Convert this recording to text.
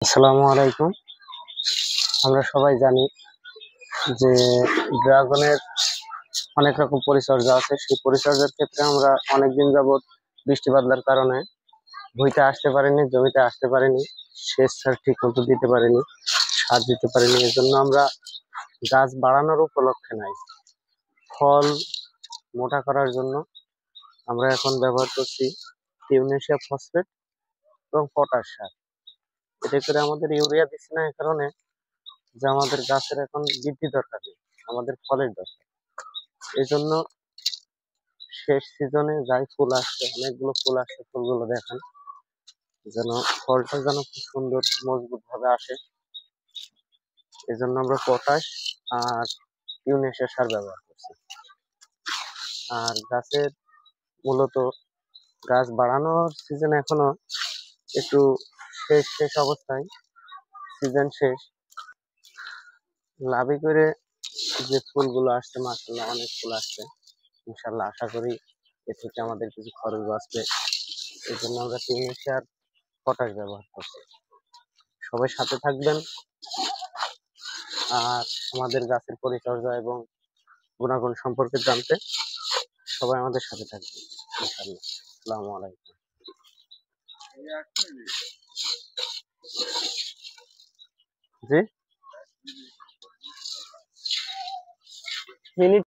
আসসালামু আলাইকুম। আমরা সবাই জানি যে ড্রাগনের অনেক রকম পরিচর্যা আছে। সেই পরিচর্যার ক্ষেত্রে আমরা অনেকদিন যাবৎ বৃষ্টি বাদলার কারণে ভুঁইতে আসতে পারিনি, জমিতে আসতে পারিনি, সেচ সার ঠিক মতো দিতে পারিনি, সার দিতে পারিনি। এজন্য আমরা গাছ বাড়ানোর উপলক্ষে নাই, ফল মোটা করার জন্য আমরা এখন ব্যবহার করছি টিউনেশিয়া ফসফেট এবং পটাশ সার। এতে করে আমাদের ইউরিয়া দিচ্ছি না, এই কারণে যে আমাদের গাছের এখন বৃদ্ধি দরকার নেই, আমাদের ফলের দরকার। এই জন্য শেষ সিজনে যাই ফুল আসছে, অনেকগুলো ফুল আসছে, ফুলগুলো দেখেন, যেন ফলটা যেন খুব সুন্দর মজবুত ভাবে আসে। এই জন্য আমরা পটাশ আর ইউরেনিয়া সার ব্যবহার করছি। আর গাছের মূলত গাছ বাড়ানোর সিজন এখনো একটু শেষ শেষ অবস্থায়, সিজন শেষ। লাভি করে যে ফুলগুলো আসছে, মাশাআল্লাহ অনেক ফুল আসছে, ইনশাল্লাহ আশা করি এ থেকে আমাদের কিছু খরচ বাঁচবে। এই জন্য আমরা টিউনেশিয়া আর পটাশ ব্যবহার করছি। সবাই সাথে থাকবেন আর আমাদের গাছের পরিচর্যা এবং গুণাগুণ সম্পর্কে জানতে সবাই আমাদের সাথে থাকবেন ইনশাআল্লাহ। আসসালামু আলাইকুম। জি, মিনিট